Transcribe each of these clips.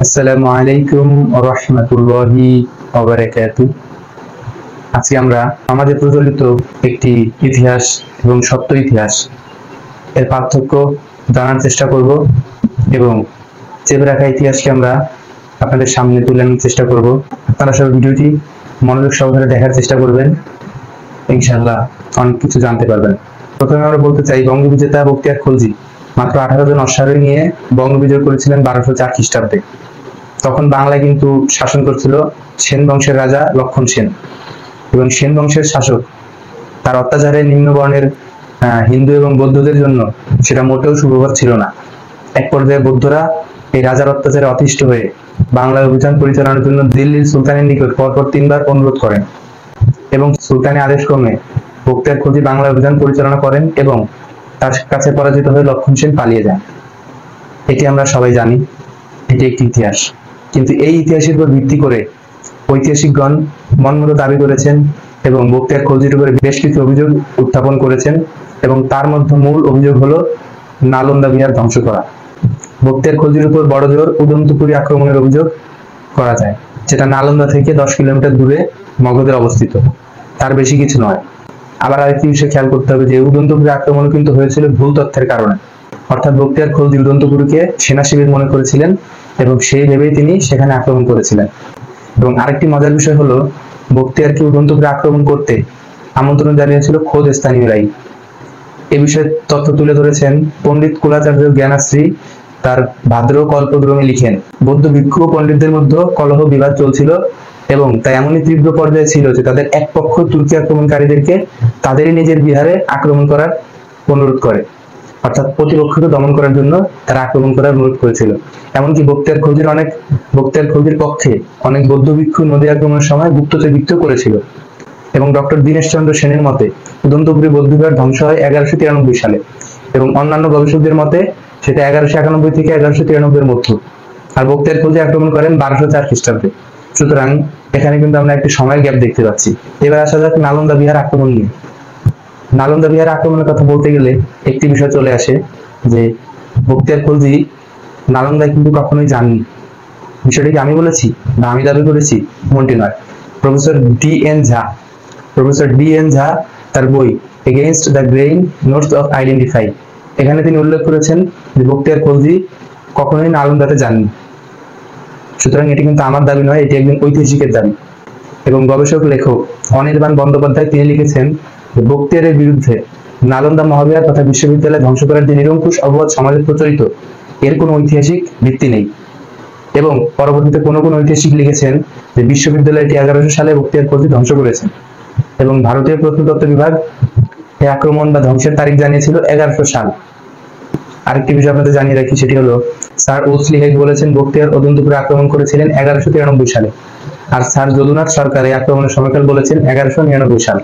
আসসালামু আলাইকুম ওয়া রাহমাতুল্লাহি ওয়া বারাকাতুহু। আজকে আমরা আমাদের প্রচলিত একটি ইতিহাস এবং সত্য ইতিহাস এর পার্থক্য জানার চেষ্টা করব এবং চেপে রাখা ইতিহাসকে আমরা আপনাদের সামনে তুলে আনার চেষ্টা করব। আপনারা সব ভিডিওটি মনোযোগ সহকারে দেখার চেষ্টা করবেন, ইনশাআল্লাহ অনেক কিছু জানতে পারবেন। প্রথমে আমরা বলতে চাই, বঙ্গবিজেতা বখতিয়ার খলজি মাত্র 18 জন অশ্বারোহী নিয়ে বঙ্গবিজয় করেছিলেন 1204 খ্রিস্টাব্দে। তখন বাংলায় কিন্তু শাসন করছিল সেন বংশের রাজা লক্ষণ সেন, এবং সেন বংশের শাসক তার অত্যাচারে নিম্নবর্ণের হিন্দু এবং বৌদ্ধদের জন্য সেটা মোটেও সুখবর ছিল না। এক পর্যায়ে বৌদ্ধরা এই রাজার অত্যাচারে অতিষ্ঠ হয়ে বাংলায় অভিযান পরিচালনার জন্য দিল্লির সুলতানের নিকট পরপর 3বার অনুরোধ করেন, এবং সুলতানের আদেশ ক্রমে বখতিয়ার খলজি বাংলায় অভিযান পরিচালনা করেন এবং তার কাছে পরাজিত হয়ে লক্ষণ সেন পালিয়ে যান। এটি আমরা সবাই জানি, এটি একটি ইতিহাস। কিন্তু এই ইতিহাসের উপর ভিত্তি করে ঐতিহাসিকগণ মনমতো দাবি করেছেন এবং বখতিয়ার খলজির উপরে বেশ কিছু অভিযোগ উত্থাপন করেছেন, এবং তার মধ্যে মূল অভিযোগ হলো নালন্দা বিহার ধ্বংস করা। বখতিয়ার খলজির উপর বড় জোর উদন্তপুরী আক্রমণের অভিযোগ করা যায়, যেটা নালন্দা থেকে 10 কিলোমিটার দূরে মগধে অবস্থিত, তার বেশি কিছু নয়। আবার আরেকটি বিষয় খেয়াল করতে হবে যে উদন্তপুরী আক্রমণ কিন্তু হয়েছিল ভুল তথ্যের কারণে, অর্থাৎ বখতিয়ার খলজি উদন্তপুরীকে সেনা শিবির মনে করেছিলেন এবং সেই ভেবেই তিনি সেখানে আক্রমণ করেছিলেন। এবং আরেকটি মজার বিষয় হলো, বখতিয়ারকে উদন্তপুরে আক্রমণ করতে আমন্ত্রণ জানিয়েছিল খোদ স্থানীয়রাই। এ বিষয়ে তথ্য তুলে ধরেছেন পণ্ডিত কুলাচার্য জ্ঞানাশ্রী তার ভাদ্র কল্পদ্রমে লিখেন, বৌদ্ধ ভিক্ষু ও পণ্ডিতদের মধ্যে কলহ বিবাদ চলছিল, এবং তাই এমনই তীব্র পর্যায়ে ছিল যে তাদের এক পক্ষ তুর্কি আক্রমণকারীদেরকে তাদেরই নিজের বিহারে আক্রমণ করার অনুরোধ করে, অর্থাৎ প্রতিপক্ষকে দমন করার জন্য তারা আক্রমণ করার অনুরোধ করেছিল। এমনকি বখতিয়ার খলজির পক্ষে অনেক বৌদ্ধ ভিক্ষু নদী আক্রমণের সময় গুপ্তচর বৃত্ত করেছিল। এবং ডক্টর দীনেশ চন্দ্র সেনের মতে উদন্তপুরী বৌদ্ধবিহার ধ্বংস হয় 1193 সালে, এবং অন্যান্য গবেষকদের মতে সেটা 1191 থেকে 1193 মধ্যে, আর বখতিয়ার খলজি আক্রমণ করেন 1204 খ্রিস্টাব্দে। সুতরাং এখানে কিন্তু আমরা একটি সময়ের গ্যাপ দেখতে পাচ্ছি। এবার আসা যাক নালন্দা বিহার আক্রমণ নিয়ে। নালন্দা বিহার আক্রমণের কথা বলতে গেলে একটি বিষয় চলে আসে যে বখতিয়ার খলজি নালন্দায় কিন্তু কখনোই যাননি। বিষয়টি কি আমি বলেছি বা আমি দাবি করেছি? মনটি নয়। প্রফেসর ডি এন ঝা তার বই against the grain notes of identify, এখানে তিনি উল্লেখ করেছেন যে বখতিয়ার খলজি কখনোই নালন্দাতে যাননি। সুতরাং এটি কিন্তু আমার দাবি নয়, এটি একজন ঐতিহাসিকের দাবি। এবং গবেষক লেখক অনির্বাণ বন্দ্যোপাধ্যায় তিনি লিখেছেন যে বখতিয়ারের বিরুদ্ধে নালন্দা মহাবিহার তথা বিশ্ববিদ্যালয় ধ্বংস করার যে নিরঙ্কুশ অপবাদ সমাজে প্রচলিত, এর কোনো ঐতিহাসিক ভিত্তি নেই। এবং পরবর্তীতে কোনো ঐতিহাসিক লিখেছেন যে বিশ্ববিদ্যালয়টি 1100 সালে বখতিয়ার খলজি ধ্বংস করেছেন, এবং ভারতীয় প্রত্নতত্ত্ব বিভাগ এই আক্রমণ বা ধ্বংসের তারিখ জানিয়েছিল 1100 সাল। আরেকটি বিষয় আপনাদের জানিয়ে রাখি, সেটি হলো স্যার ওসলি হেগ বলেছেন বখতিয়ার উদন্তপুরে আক্রমণ করেছিলেন 1193 সালে, আর স্যার যদুনাথ সরকার এই আক্রমণের সময়কাল বলেছেন 1199 সাল।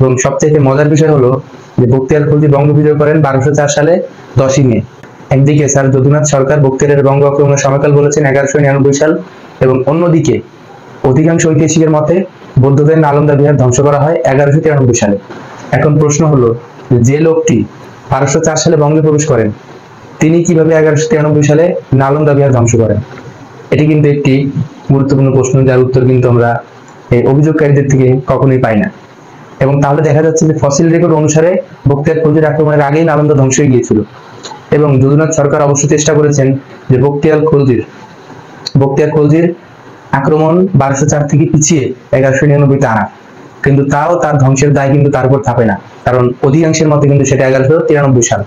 এবং সবচেয়ে মজার বিষয় হলো যে বখতিয়ার খলজি বঙ্গ বিজয় করেন 1204 সালে 10ই মে। একদিকে স্যার যদুনাথ সরকার বখতিয়ারের বঙ্গ আক্রমণের সময়কাল বলেছেন 1199 সাল, এবং অন্যদিকে অধিকাংশ ঐতিহাসিকের মতে বৌদ্ধদের নালন্দা বিহার ধ্বংস করা হয় 1193 সালে। এখন প্রশ্ন হলো, যে লোকটি 1204 সালে বঙ্গে প্রবেশ করেন তিনি কিভাবে 1193 সালে নালন্দা বিহার ধ্বংস করেন? এটি কিন্তু একটি গুরুত্বপূর্ণ প্রশ্ন, যার উত্তর কিন্তু আমরা এই অভিযোগকারীদের থেকে কখনোই পাই না। এবং তাহলে দেখা যাচ্ছে যে ফসিল রেকর্ড অনুসারে বখতিয়ার খলজির আক্রমণের আগেই নালন্দা ধ্বংস হয়ে গিয়েছিল। এবং যদুনাথ সরকার অবশ্য চেষ্টা করেছেন যে বখতিয়ার খলজির আক্রমণ 1204 থেকে পিছিয়ে 1199 আনা, কিন্তু তাও তার ধ্বংসের দায় কিন্তু তার উপর থাপে না, কারণ অধিকাংশের মতে কিন্তু সেটা 1193 সাল।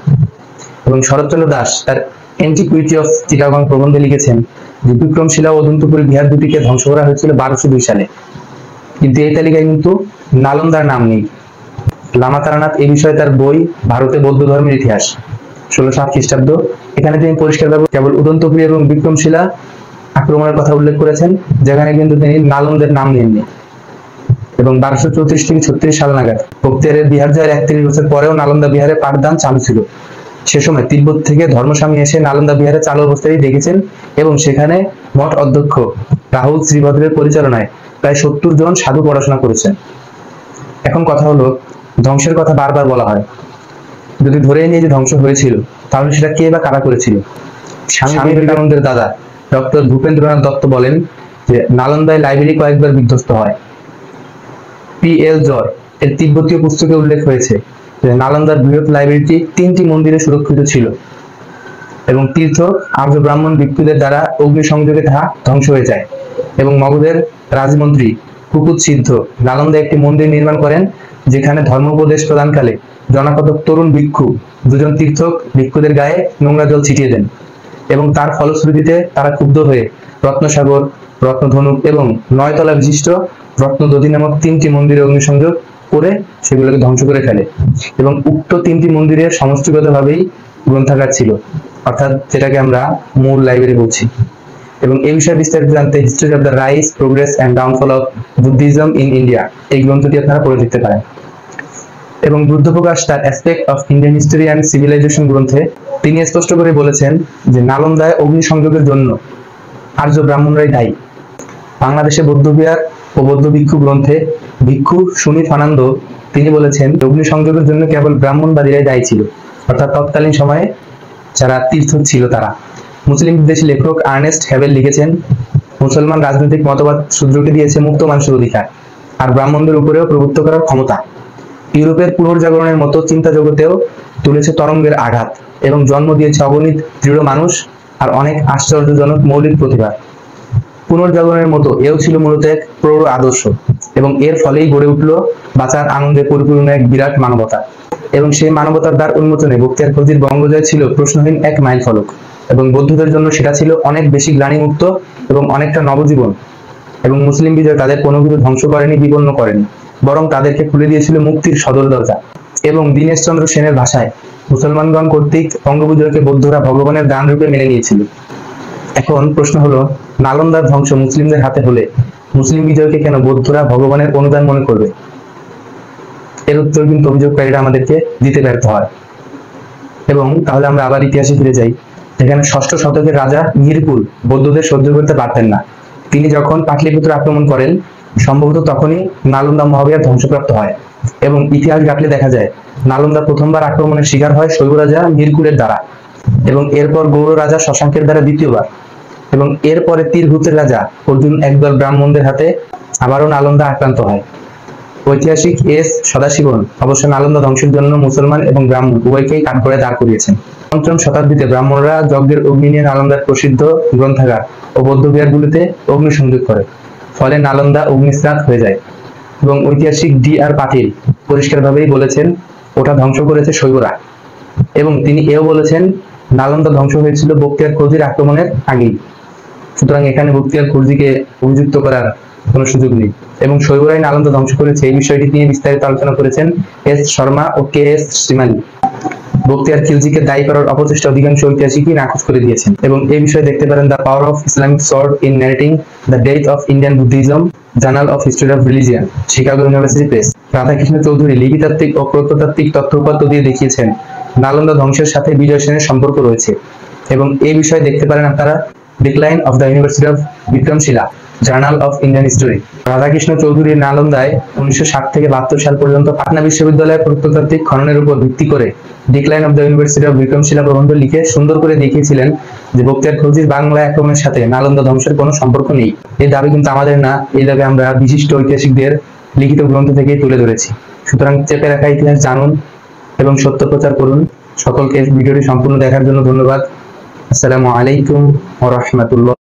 এবং শরৎচন্দ্র দাস তার অ্যান্টিকুইটি অফ চিটাগং প্রবন্ধে লিখেছেন যে বিক্রমশিলা ও উদন্তপুরী বিহার দুটিকে ধ্বংস করা হয়েছিল 1202 সালে, কিন্তু এই তালিকায় কিন্তু নালন্দার নাম নেই। লামা তারানাথ এই বিষয়ে তার বই ভারতে বৌদ্ধ ধর্মের ইতিহাস 1607 খ্রিস্টাব্দ, এখানে তিনি পরিষ্কারভাবে কেবল উদন্তপুরী এবং বিক্রমশিলা আক্রমণের কথা উল্লেখ করেছেন, যেখানে কিন্তু তিনি নালন্দার নাম নেননি। এবং 1234 থেকে 36 সাল নাগাদ বখতিয়ারের বিহার জয়ের 31 বছর পরেও নালন্দা বিহারে পাঠদান চালু ছিল। সে সময় তিব্বত থেকে ধর্মস্বামী এসে নালন্দা বিহারে চালু অবস্থায় দেখেছেন, এবং সেখানে মঠ অধ্যক্ষ রাহুল শ্রীভদ্রের পরিচালনায় প্রায় 70 জন সাধু পড়াশোনা করেছেন। এখন কথা হলো, ধ্বংসের কথা বারবার বলা হয়, যদি ধরে নিয়ে যে ধ্বংস হয়েছিল তাহলে সেটা কে বা কারা করেছিল? স্বামী বিবেকানন্দের দাদা ডক্টর ভূপেন্দ্রনাথ দত্ত বলেন যে নালন্দায় লাইব্রেরি কয়েকবার বিধ্বস্ত হয়। পি.এল. জর এর তিব্বতীয় পুস্তকে উল্লেখ হয়েছে যে নালন্দার বৃহৎ লাইব্রেরিটি 3টি মন্দিরে সুরক্ষিত ছিল এবং তীর্থ আর্য ব্রাহ্মণ ভিক্ষুদের দ্বারা অগ্নিসংযোগে তাহা ধ্বংস হয়ে যায়। এবং মগধের রাজমন্ত্রী কুকুত সিদ্ধ নালন্দায় একটি মন্দির নির্মাণ করেন, যেখানে ধর্মোপদেশ প্রদানকালে জনাকতক তরুণ ভিক্ষু দুজন তীর্থক ভিক্ষুদের গায়ে নোংরা জল ছিটিয়ে দেন এবং তার ফলশ্রুতিতে তারা ক্ষুব্ধ হয়ে রত্নসাগর, রত্নধনুক এবং 9 তলা বিশিষ্ট রত্নদধি নামক 3টি মন্দিরে অগ্নিসংযোগ করে সেগুলোকে ধ্বংস করে ফেলে। এবং উক্ত 3টি মন্দিরের সমষ্টিগতভাবেই গ্রন্থাগার ছিল, অর্থাৎ যেটাকে আমরা মূল লাইব্রেরি বলছি। এবং এই বিষয়ে বিস্তারিত জানতে history of the rise, progress and downfall of Buddhism in India এই গ্রন্থটি আপনারা পড়ে দেখতে পারেন। এবং বুদ্ধপ্রকাশ তার aspect of Indian history and civilisation গ্রন্থে তিনি স্পষ্ট করে বলেছেন যে নালন্দায় অগ্নিসংযোগের জন্য আর্য ব্রাহ্মণরাই দায়ী। বাংলাদেশে বৌদ্ধবিহার ও বৌদ্ধ ভিক্ষু গ্রন্থে ভিক্ষু সুনীত আনন্দ তিনি বলেছেন অগ্নিসংযোগের জন্য কেবল ব্রাহ্মণবাদীরাই দায়ী ছিল, অর্থাৎ তৎকালীন সময়ে যারা তীর্থক ছিল তারা। মুসলিম বিদ্বেষী লেখক আর্নেস্ট হ্যাভেল লিখেছেন, মুসলমান রাজনৈতিক মতবাদ শূদ্রকে দিয়েছে মুক্ত মানুষের অধিকার আর ব্রাহ্মণদের উপরেও প্রভুত্ব করার ক্ষমতা। ইউরোপের পুনর্জাগরণের মতো চিন্তা জগতেও তুলেছে তরঙ্গের আঘাত এবং জন্ম দিয়েছে অগণিত দৃঢ় মানুষ আর অনেক আশ্চর্যজনক মৌলিক প্রতিভা। পুনর্জাগরণের মতো এও ছিল মূলত এক প্রৌঢ় আদর্শ এবং এর ফলেই গড়ে উঠল বাঁচার আনন্দে পরিপূর্ণ এক বিরাট মানবতা। এবং সেই মানবতার দ্বার উন্মোচনে বখতিয়ার খলজির বঙ্গজয় ছিল প্রশ্নহীন এক মাইল ফলক এবং বৌদ্ধদের জন্য সেটা ছিল অনেক বেশি গ্লানিমুক্ত এবং অনেকটা নবজীবন। এবং মুসলিম বিজয় তাদের কোনো কিছু ধ্বংস করেনি, বিপন্ন করেনি, বরং তাদেরকে খুলে দিয়েছিল মুক্তির সদর দরজা। এবং দীনেশ চন্দ্র সেনের ভাষায় মুসলমানগণ কর্তৃক বঙ্গবিজয়কে বৌদ্ধরা ভগবানের দান রূপে মেনে নিয়েছিল। এখন প্রশ্ন হলো, নালন্দার ধ্বংস মুসলিমদের হাতে হলে মুসলিম বিজয়কে কেন বৌদ্ধরা ভগবানের অনুদান মনে করবে? এর উত্তর কিন্তু অভিযোগকারীরা আমাদেরকে দিতে ব্যর্থ হয়। এবং তাহলে আমরা আবার ইতিহাসে ফিরে যাই, যেখানে 6ষ্ঠ শতকের রাজা মিরকুল বৌদ্ধদের সহ্য করতে পারতেন না। তিনি যখন পাটলিপুত্র আক্রমণ করেন সম্ভবত তখনই নালন্দা মহাবিহার ধ্বংসপ্রাপ্ত হয়। এবং ইতিহাস ঘাটলে দেখা যায় নালন্দা প্রথমবার আক্রমণের শিকার হয় শৈব রাজা মিরকুলের দ্বারা, এবং এরপর গৌড় রাজা শশাঙ্কের দ্বারা দ্বিতীয়বার, এবং এরপরে তীরহুতের রাজা অর্জুন একদল ব্রাহ্মণদের হাতে আবারও নালন্দা আক্রান্ত হয়। ঐতিহাসিক এস সদাশিবন অবশ্য নালন্দা ধ্বংসের জন্য মুসলমান এবং ব্রাহ্মণ উভয়কেই কাঠগড়ায় দাঁড় করিয়েছেন। 5ম শতাব্দীতে ব্রাহ্মণরা যজ্ঞের অগ্নি নিয়ে নালন্দার প্রসিদ্ধ গ্রন্থাগার ও বৌদ্ধবিহারগুলিতে অগ্নিসংযোগ করে, ফলে নালন্দা অগ্নিস্নাত হয়ে যায়। এবং ঐতিহাসিক ডি.আর. পাটিল পরিষ্কারভাবেই বলেছেন ওটা ধ্বংস করেছে শৈবরা। এবং তিনি এও বলেছেন নালন্দা ধ্বংস হয়েছিল বখতিয়ার খলজির আক্রমণের আগেই। সুতরাং এখানে বখতিয়ার খলজিকে অভিযুক্ত করার কোনো সুযোগ নেই। এবং শৈবরাই নালন্দা ধ্বংস করেছে এই বিষয়টি নিয়ে বিস্তারিত আলোচনা করেছেন এস শর্মা ও কে এস শ্রীমালী। বখতিয়ার খিলজিকে দায়ী করার অপচেষ্টা অধিকাংশ ঐতিহাসিকই নাকচ করে দিয়েছেন। এবং এই বিষয়ে দেখতে পারেন the power of Islamic sword in narrating the death of Indian Buddhism, journal of history of religion, Chicago university press. Radhakrishna Chowdhury লিপিতাত্ত্বিক ও প্রত্নতাত্ত্বিক তথ্য উপাত্ত দিয়ে দেখিয়েছেন নালন্দা ধ্বংসের সাথে বিজয় সেনের সম্পর্ক রয়েছে। এবং এই বিষয়ে দেখতে পারেন আপনারা decline of the university of Vikramashila, journal of Indian history. Radhakrishna Chowdhury নালন্দায় 1960 থেকে 72 সাল পর্যন্ত পাটনা বিশ্ববিদ্যালয়ের প্রত্নতাত্ত্বিক খননের উপর ভিত্তি করে decline of the university of Vikramshila প্রবন্ধ লিখে সুন্দর করে দেখিয়েছিলেন যে বখতিয়ার খলজির বাংলা আক্রমণের সাথে নালন্দা ধ্বংসের কোনো সম্পর্ক নেই। এই দাবি কিন্তু আমাদের না, এই দাবি আমরা বিশিষ্ট ঐতিহাসিকদের লিখিত গ্রন্থ থেকেই তুলে ধরেছি। সুতরাং চেপে রাখা ইতিহাস জানুন এবং সত্য প্রচার করুন। সকলকে ভিডিওটি সম্পূর্ণ দেখার জন্য ধন্যবাদ। আসসালামু আলাইকুম ওয়া রাহমাতুল্লাহ।